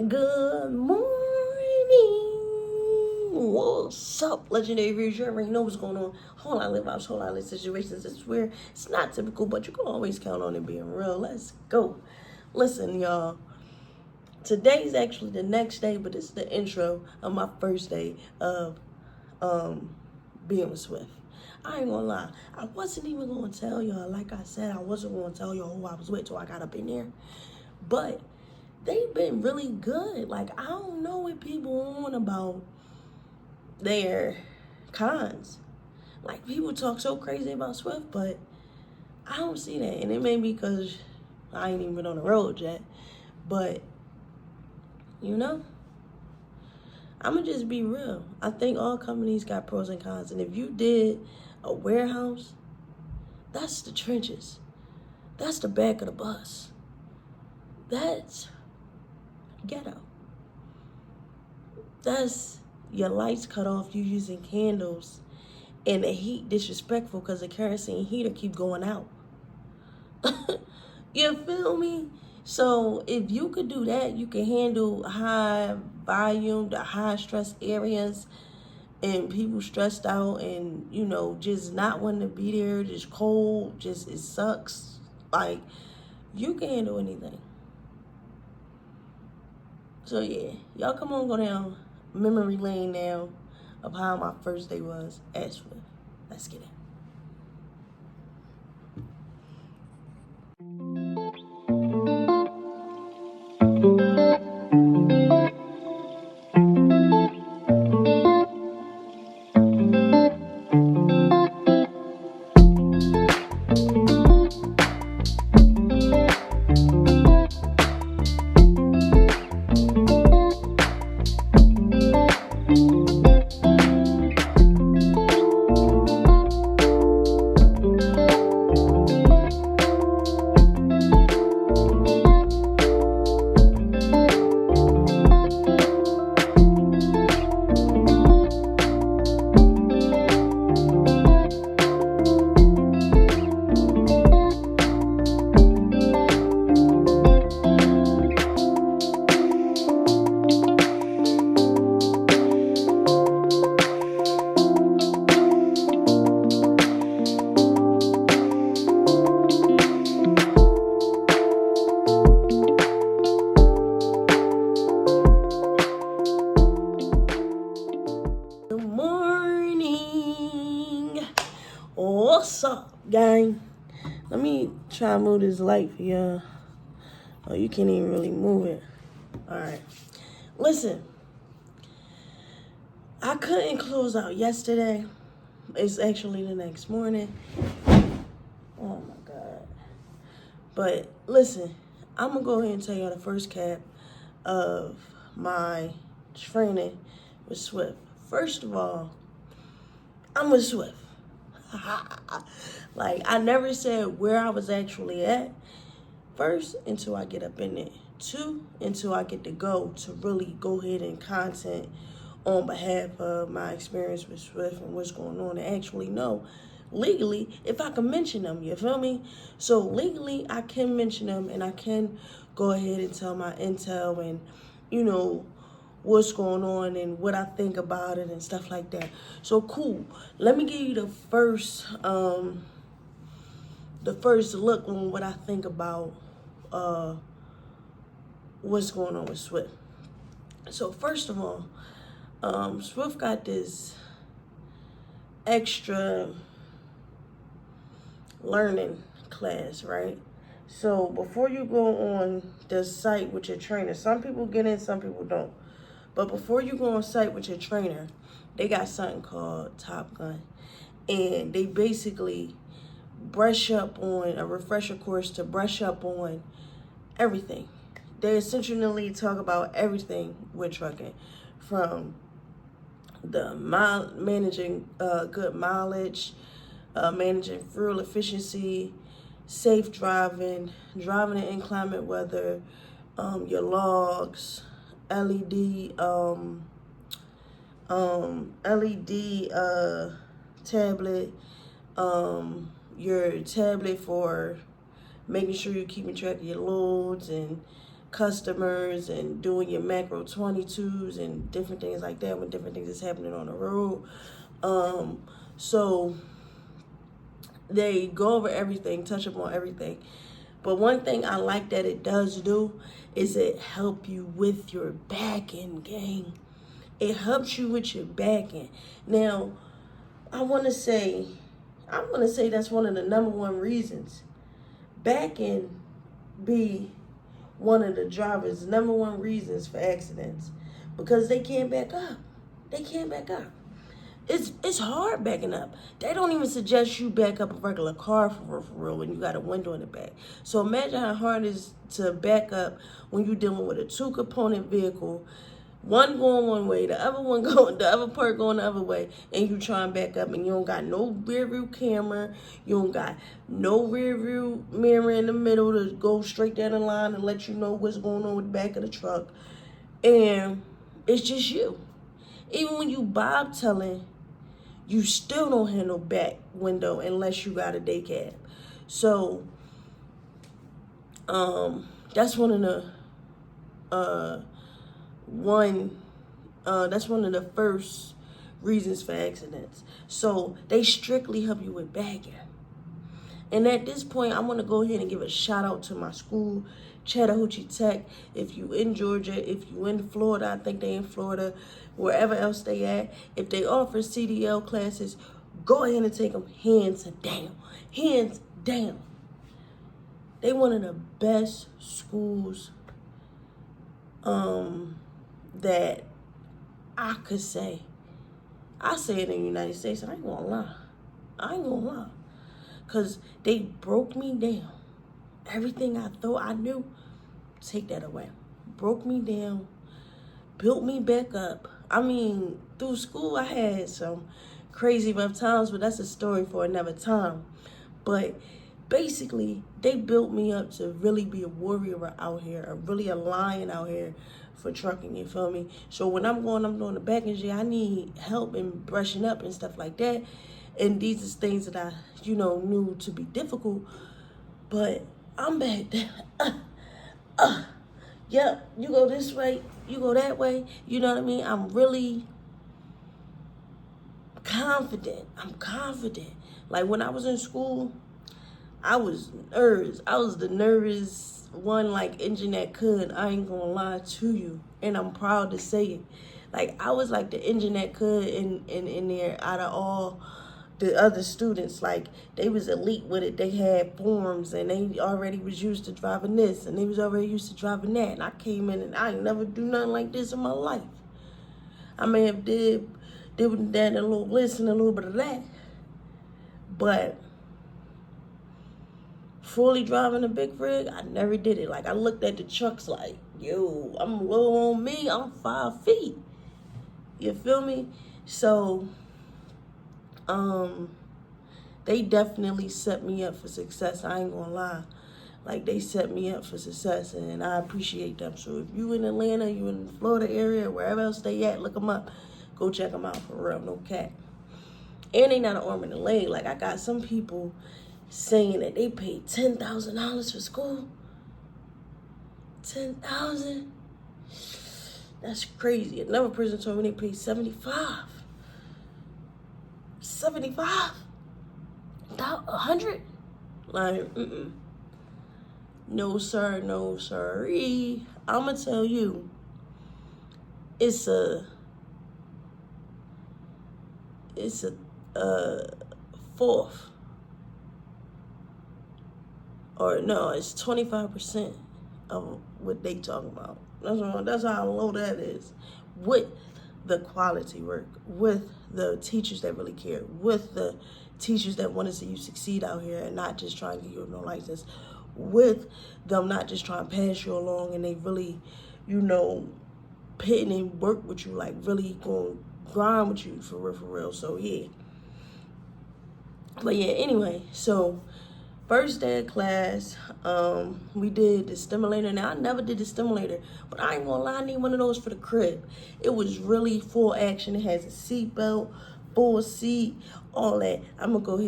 Good morning. What's up, legendary viewers? You already know what's going on. Whole lot of vibes, whole lot of situations. It's where it's not typical, but you can always count on it being real. Let's go. Listen, y'all. Today's actually the next day, but it's the intro of my first day of being with Swift. I ain't gonna lie. I wasn't even gonna tell y'all. Like I said, I wasn't gonna tell y'all who I was with till I got up in there. But they've been really good. Like, I don't know what people on about their cons. Like, people talk so crazy about Swift, but I don't see that. And it may be because I ain't even been on the road yet. But, you know, I'm going to just be real. I think all companies got pros and cons. And if you did a warehouse, that's the trenches. That's the back of the bus. That's ghetto. That's your lights cut off, you using candles, and the heat disrespectful because the kerosene heater keep going out. You feel me? So if you could do that, you can handle high volume, the high stress areas, and people stressed out and, you know, just not wanting to be there, just cold, just it sucks. Like, you can handle anything. So yeah, y'all come on, go down memory lane now of how my first day was at Swift. Let's get it. Good morning. What's up, gang? Let me try to move this light for y'all. Oh, you can't even really move it. All right. Listen, I couldn't close out yesterday. It's actually the next morning. Oh my God. But listen, I'm going to go ahead and tell y'all the first cap of my training with Swift. First of all, I'm with Swift. Like, I never said where I was actually at. First, until I get up in there. Two, until I get to go to really go ahead and content on behalf of my experience with Swift and what's going on, and actually know legally if I can mention them, you feel me? So legally I can mention them, and I can go ahead and tell my intel and, you know, what's going on and what I think about it and stuff like that. So cool. Let me give you the first look on what I think about what's going on with Swift. So first of all, Swift got this extra learning class, right? So before you go on the site with your trainer, some people get in, some people don't. But before you go on site with your trainer, they got something called Top Gun. And they basically brush up on a refresher course to brush up on everything. They essentially talk about everything with trucking, from the managing good mileage, managing fuel efficiency, safe driving, driving in inclement weather, your logs, LED tablet, your tablet for making sure you're keeping track of your loads and customers and doing your macro 22s and different things like that when different things is happening on the road. So they go over everything, touch upon everything. But one thing I like that it does do is it help you with your back end game. It helps you with your back end. Now, I'm gonna say that's one of the number one reasons. Back end be one of the driver's number one reasons for accidents, because they can't back up. They can't back up. It's hard backing up. They don't even suggest you back up a regular car for real when you got a window in the back. So imagine how hard it is to back up when you're dealing with a 2-component vehicle, one going one way, the other part going the other way, and you try and back up and you don't got no rear view camera, you don't got no rear view mirror in the middle to go straight down the line and let you know what's going on with the back of the truck. And it's just you. Even when you bobtailing, you still don't have no back window unless you got a day cab. So that's one of the that's one of the first reasons for accidents. So they strictly help you with backing. And at this point, I want to go ahead and give a shout out to my school, Chattahoochee Tech. If you in Georgia, if you in Florida, I think they in Florida, wherever else they at, if they offer CDL classes, go ahead and take them hands down. Hands down. They one of the best schools that I could say. I say it in the United States, and I ain't gonna lie. Because they broke me down. Everything I thought I knew, take that away. Broke me down, built me back up. I mean, through school, I had some crazy rough times, but that's a story for another time. But basically, they built me up to really be a warrior out here, really a lion out here for trucking, you feel me? So when I'm doing the back end, I need help in brushing up and stuff like that. And these are things that I, knew to be difficult. But I'm back there. Yep, you go this way, you go that way. You know what I mean? I'm really confident. I'm confident. Like when I was in school, I was nervous. I was the nervous one, like engine that could. I ain't gonna lie to you. And I'm proud to say it. Like I was like the engine that could in there out of all the other students. Like they was elite with it. They had forms and they already was used to driving this and they was already used to driving that. And I came in and I ain't never do nothing like this in my life. I may have did with that and a little this and a little bit of that. But fully driving a big rig, I never did it. Like I looked at the trucks like, yo, I'm low on me. I'm 5 feet. You feel me? So, they definitely set me up for success. I ain't gonna lie. Like they set me up for success and I appreciate them. So if you in Atlanta, you in the Florida area, wherever else they at, look them up. Go check them out for real, no cap. And they not an arm and a leg. Like I got some people saying that they paid $10,000 for school. 10,000. That's crazy. Another person told me they paid 75. 75? 100? Like, no sir, no sirree. I'ma tell you, it's a fourth. Or no, it's 25% of what they talking about. That's how low that is. With the quality work, with the teachers that really care, with the teachers that want to see you succeed out here and not just trying to get you no license, with them not just trying to pass you along and they really, pitting and work with you, like really going to grind with you for real. So yeah. But yeah, anyway, so first day of class, we did the stimulator. Now, I never did the stimulator, but I ain't gonna lie, I need one of those for the crib. It was really full action. It has a seat belt, full seat, all that. I'm gonna go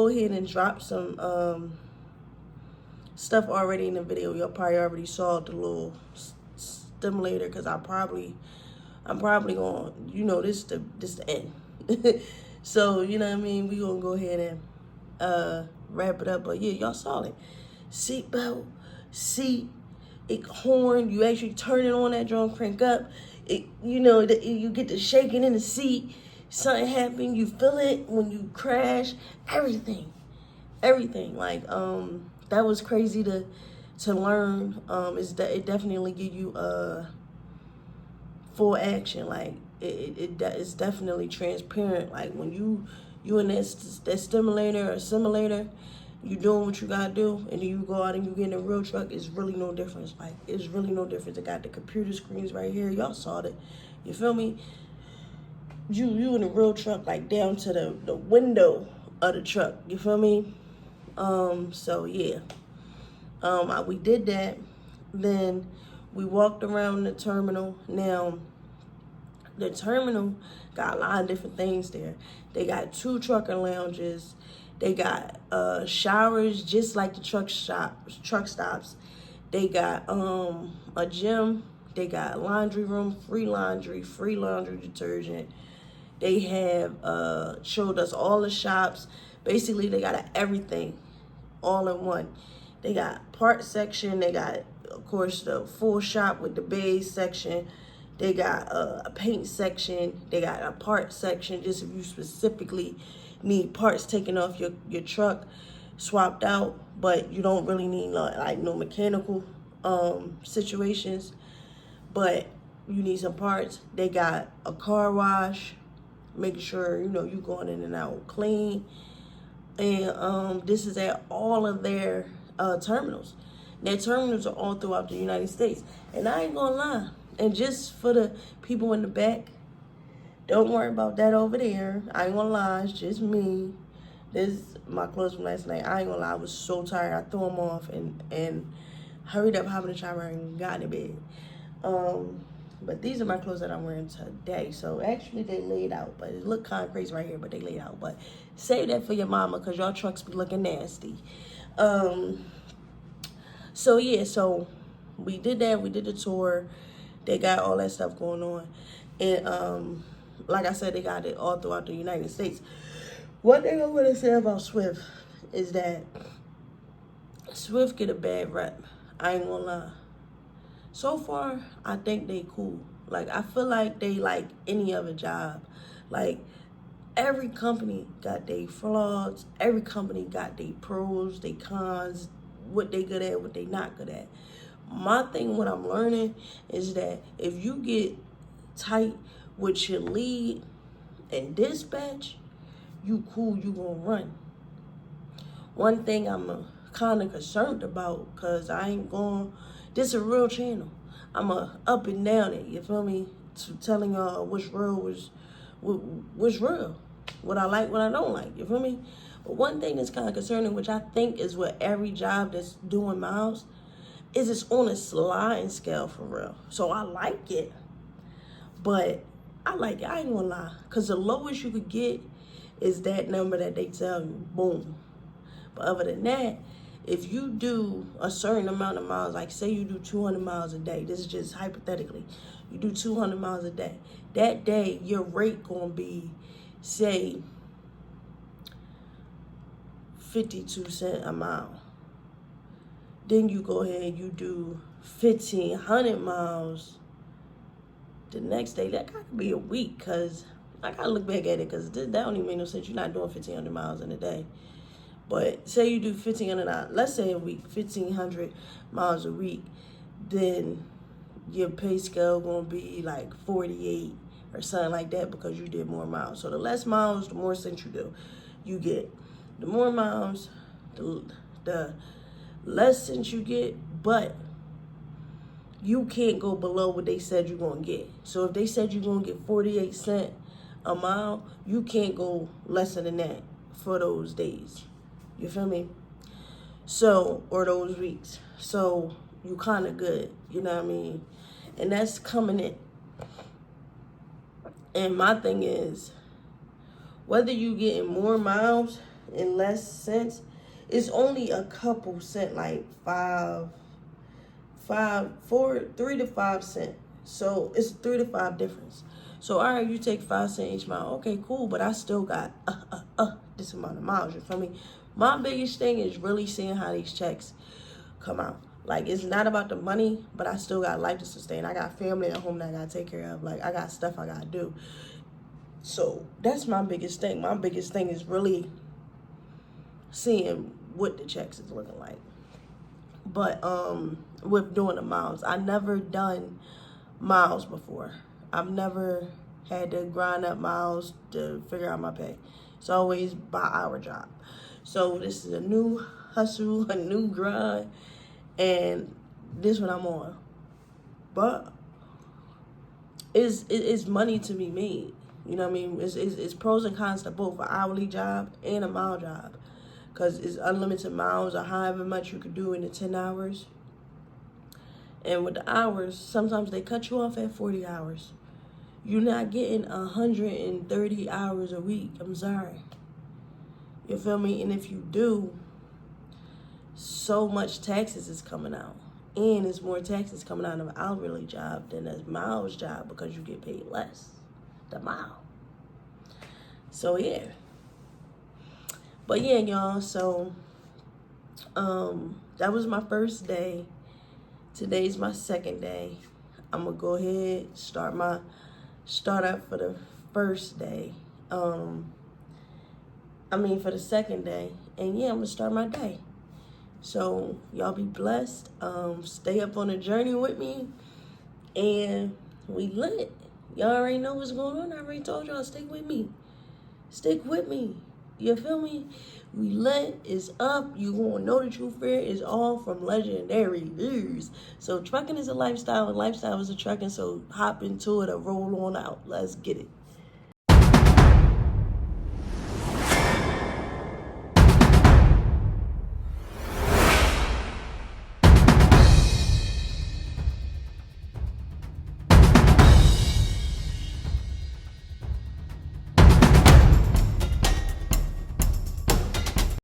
ahead and drop some stuff already in the video. Y'all probably already saw the little stimulator, because I'm probably going, this the end. So, you know what I mean? We gonna go ahead and wrap it up. But yeah, y'all saw it. Seatbelt, seat, horn. You actually turn it on, that drum crank up. You get to shaking in the seat. Something happen. You feel it when you crash. Everything. Like that was crazy to learn. It definitely give you full action. Like it's definitely transparent. Like when you in that stimulator or simulator, you doing what you gotta do, and then you go out and you get in a real truck. It's really no difference. Like it's really no difference. It got the computer screens right here. Y'all saw it. You feel me? You in a real truck, like down to the window of the truck. You feel me? So yeah. We did that. Then we walked around the terminal. Now, the terminal got a lot of different things there. They got 2 trucker lounges. They got showers just like the truck stops. They got a gym. They got laundry room, free laundry detergent. They have showed us all the shops. Basically, they got everything all in one. They got parts section. They got, of course, the full shop with the beige section. They got a paint section. They got a parts section, just if you specifically need parts taken off your truck, swapped out, but you don't really need no mechanical situations, but you need some parts. They got a car wash, making sure you going in and out clean. And this is at all of their terminals. Their terminals are all throughout the United States. And I ain't gonna lie, and just for the people in the back, don't worry about that over there. I ain't gonna lie, it's just me. This is my clothes from last night. I ain't gonna lie, I was so tired. I threw them off and hurried up, hopped in the shower, and got in bed. But these are my clothes that I'm wearing today. So actually they laid out, but it look kind of crazy right here, but they laid out. But save that for your mama, because y'all trucks be looking nasty. So yeah, so we did that. We did the tour. They got all that stuff going on. And like I said, they got it all throughout the United States. One thing I want to say about Swift is that Swift get a bad rep. I ain't gonna lie. So far, I think they cool. Like, I feel like they like any other job. Like, every company got their flaws. Every company got their pros, their cons, what they good at, what they not good at. My thing, what I'm learning, is that if you get tight with your lead and dispatch, you cool, you gonna run. One thing I'm kind of concerned about, because I ain't going, this is a real channel. I'm up and down it, you feel me? Telling y'all what's real, what's real. What I like, what I don't like, you feel me? But one thing that's kind of concerning, which I think is what every job that's doing miles, is it's on a sliding scale for real. So I like it, but I like it, I ain't gonna lie. Because the lowest you could get is that number that they tell you, boom. But other than that, if you do a certain amount of miles, like say you do 200 miles a day, this is just hypothetically, you do 200 miles a day, that day your rate gonna be, say, 52 cents a mile. Then you go ahead, you do 1,500 miles the next day. That could be a week, because I gotta look back at it, because that don't even make no sense. You're not doing 1,500 miles in a day. But say you do 1,500, let's say a week, 1,500 miles a week, then your pay scale gonna be like 48 or something like that, because you did more miles. So the less miles, the more cents you get. The more miles, the less cents you get, but you can't go below what they said you're gonna get. So if they said you're gonna get 48 cents a mile, you can't go lesser than that for those days. You feel me? So, or those weeks. So you kind of good, you know what I mean? And that's coming in. And my thing is, whether you getting more miles and less cents, it's only a couple cent, like 3 to 5 cent. So it's 3 to 5 difference. So all right, you take 5 cent each mile. Okay, cool, but I still got this amount of miles. You feel me? My biggest thing is really seeing how these checks come out. Like, it's not about the money, but I still got life to sustain. I got family at home that I gotta take care of. Like, I got stuff I gotta do. So that's my biggest thing. My biggest thing is really seeing what the checks is looking like. But with doing the miles, I never done miles before. I've never had to grind up miles to figure out my pay. It's always by hour job. So this is a new hustle, a new grind, and this what I'm on. But it's money to be made. You know what I mean? It's pros and cons to both an hourly job and a mile job. Because it's unlimited miles or however much you could do in the 10 hours. And with the hours, sometimes they cut you off at 40 hours. You're not getting 130 hours a week. I'm sorry. You feel me? And if you do, so much taxes is coming out. And there's more taxes coming out of an hourly job than a miles job because you get paid less the mile. So, yeah. But, yeah, y'all. So, that was my first day. Today's my second day. I'm going to go ahead, start up for the first day. For the second day. And, yeah, I'm going to start my day. So, y'all be blessed. Stay up on the journey with me. And we lit. Y'all already know what's going on. I already told y'all, stick with me. Stick with me. You feel me? We lit is up. You gonna know the truth here is all from legendary news. So trucking is a lifestyle and lifestyle is a trucking. So hop into it or roll on out. Let's get it.